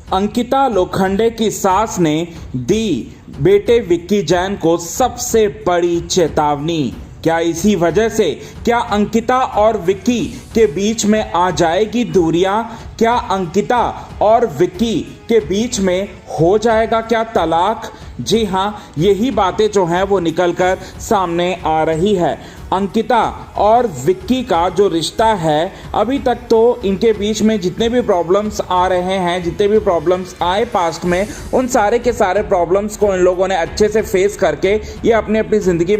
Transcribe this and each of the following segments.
अंकिता लोखंडे की सास ने दी बेटे विक्की जैन को सबसे बड़ी चेतावनी। क्या इसी वजह से क्या अंकिता और विक्की के बीच में आ जाएगी दूरियां? क्या अंकिता और विक्की के बीच में हो जाएगा क्या तलाक? जी हाँ, यही बातें जो हैं वो निकलकर सामने आ रही है। अंकिता और विक्की का जो रिश्ता है, अभी तक तो इनके बीच में जितने भी प्रॉब्लम्स आ रहे हैं, जितने भी प्रॉब्लम्स आए पास्ट में, उन सारे के सारे प्रॉब्लम्स को इन लोगों ने अच्छे से फेस करके ये अपनी अपनी ज़िंदगी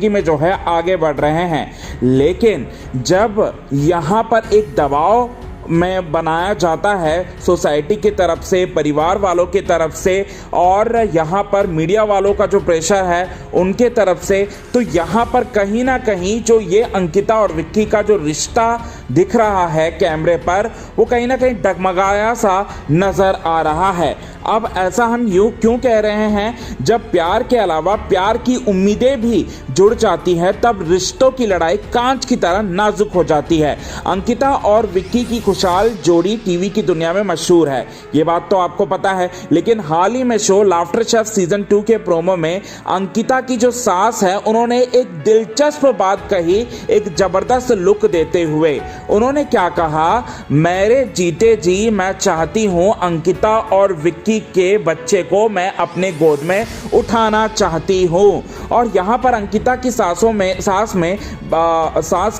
में जो है आगे बढ़ रहे हैं। लेकिन जब यहाँ पर एक दबाव में बनाया जाता है सोसाइटी की तरफ से, परिवार वालों की तरफ से, और यहाँ पर मीडिया वालों का जो प्रेशर है उनके तरफ से, तो यहाँ पर कहीं ना कहीं जो ये अंकिता और विक्की का जो रिश्ता दिख रहा है कैमरे पर, वो कहीं ना कहीं डगमगाया सा नज़र आ रहा है। अब ऐसा हम यूँ क्यों कह रहे हैं? जब प्यार के अलावा प्यार की उम्मीदें भी जुड़ जाती हैं, तब रिश्तों की लड़ाई कांच की तरह नाजुक हो जाती है। अंकिता और विक्की की खुशहाल जोड़ी टीवी की दुनिया में मशहूर है, ये बात तो आपको पता है। लेकिन हाल ही में शो लाफ्टर शेफ सीजन 2 के प्रोमो में अंकिता की जो सास है, उन्होंने एक दिलचस्प बात कही, एक जबरदस्त लुक देते हुए। उन्होंने क्या कहा? मेरे जीते जी मैं चाहती हूँ अंकिता और विक्की के बच्चे को मैं अपने गोद में उठाना चाहती हूँ। और यहाँ पर अंकिता की सास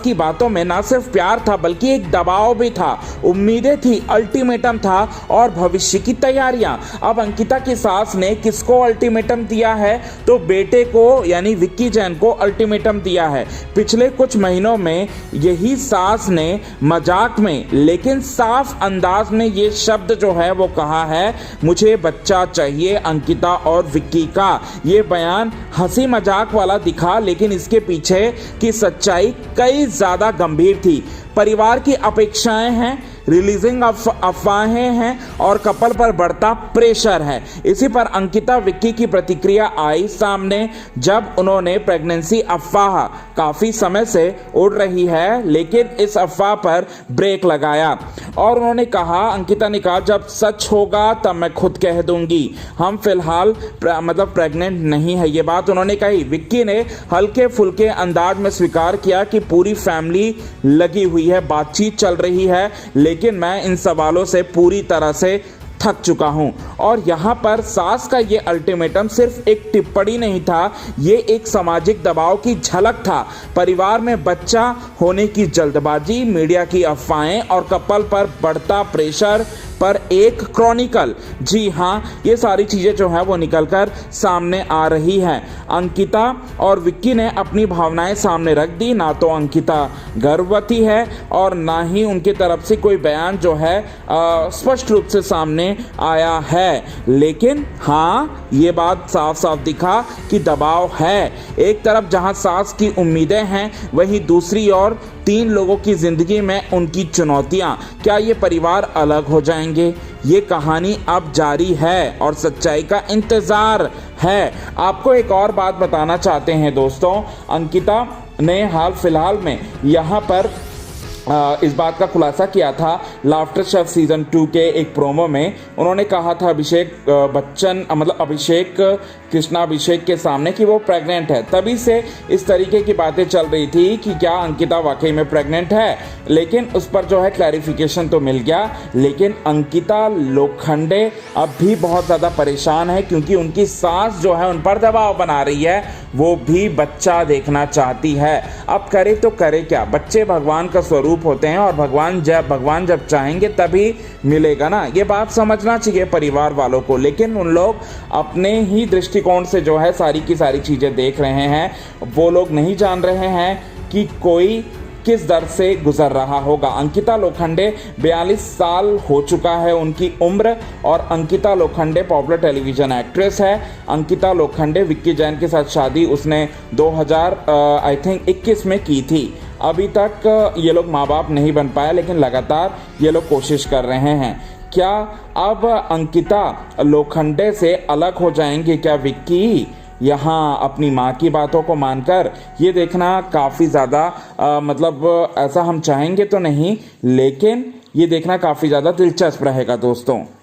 की बातों में ना सिर्फ प्यार था, बल्कि एक दबाव भी था, उम्मीदें थी, अल्टीमेटम था और भविष्य की तैयारियां। अब अंकिता की सास ने किसको अल्टीमेटम दिया है? तो बेटे को, यानी विक्की जैन को अल्टीमेटम दिया है। पिछले कुछ महीनों में यही सास ने मजाक में लेकिन साफ अंदाज में ये शब्द जो है वो कहा है, मुझे बच्चा चाहिए अंकिता और विक्की का। ये बयान हंसी मजाक वाला दिखा, लेकिन इसके पीछे की सच्चाई कई ज्यादा गंभीर थी। परिवार की अपेक्षाएं हैं, रिलीजिंग अफवाहें हैं और कपल पर बढ़ता प्रेशर है। इसी पर अंकिता विक्की की प्रतिक्रिया आई सामने जब उन्होंने प्रेगनेंसी अफवाह काफ़ी समय से उड़ रही है, लेकिन इस अफवाह पर ब्रेक लगाया और उन्होंने कहा, अंकिता ने कहा, जब सच होगा तब मैं खुद कह दूंगी, हम फिलहाल प्रेग्नेंट नहीं है। ये बात उन्होंने कही। विक्की ने हल्के फुल्के अंदाज में स्वीकार किया कि पूरी फैमिली लगी हुई है, बातचीत चल रही है, लेकिन मैं इन सवालों से पूरी तरह से थक चुका हूं। और यहाँ पर सास का ये अल्टीमेटम सिर्फ एक टिप्पणी नहीं था, ये एक सामाजिक दबाव की झलक था। परिवार में बच्चा होने की जल्दबाजी, मीडिया की अफवाहें और कपल पर बढ़ता प्रेशर पर एक क्रॉनिकल। जी हाँ, ये सारी चीज़ें जो हैं वो निकलकर सामने आ रही हैं। अंकिता और विक्की ने अपनी भावनाएं सामने रख दी। ना तो अंकिता गर्भवती है और ना ही उनकी तरफ से कोई बयान जो है स्पष्ट रूप से सामने आया है, लेकिन हाँ, ये बात साफ साफ दिखा कि दबाव है। एक तरफ जहां सास की उम्मीदें हैं, वहीं दूसरी ओर 3 लोगों की जिंदगी में उनकी चुनौतियां। क्या ये परिवार अलग हो जाएंगे? ये कहानी अब जारी है और सच्चाई का इंतजार है। आपको एक और बात बताना चाहते हैं दोस्तों, अंकिता ने हाल फिलहाल में यहाँ पर इस बात का खुलासा किया था लाफ्टर शेफ सीजन 2 के एक प्रोमो में। उन्होंने कहा था अभिषेक कृष्णाभिषेक के सामने कि वो प्रेग्नेंट है। तभी से इस तरीके की बातें चल रही थी कि क्या अंकिता वाकई में प्रेग्नेंट है, लेकिन उस पर जो है क्लैरिफिकेशन तो मिल गया। लेकिन अंकिता लोखंडे अब भी बहुत ज़्यादा परेशान है, क्योंकि उनकी सास जो है उन पर दबाव बना रही है, वो भी बच्चा देखना चाहती है। अब करे तो करे क्या? बच्चे भगवान का स्वरूप होते हैं और भगवान जब चाहेंगे तभी मिलेगा ना। ये बात समझना चाहिए परिवार वालों को, लेकिन उन लोग अपने ही दृष्टिकोण से जो है सारी की सारी चीज़ें देख रहे हैं। वो लोग नहीं जान रहे हैं कि कोई किस दर से गुजर रहा होगा। अंकिता लोखंडे 42 साल हो चुका है उनकी उम्र, और Ankita Lokhande popular television actress है। अंकिता लोखंडे विक्की जैन के साथ शादी उसने 2021 में की थी। अभी तक ये लोग माँ बाप नहीं बन पाए, लेकिन लगातार ये लोग कोशिश कर रहे हैं। क्या अब अंकिता लोखंडे से अलग हो जाएंगे क्या विक्की? यहाँ अपनी माँ की बातों को मानकर, ये देखना काफ़ी ज़्यादा ऐसा हम चाहेंगे तो नहीं, लेकिन ये देखना काफ़ी ज़्यादा दिलचस्प रहेगा दोस्तों।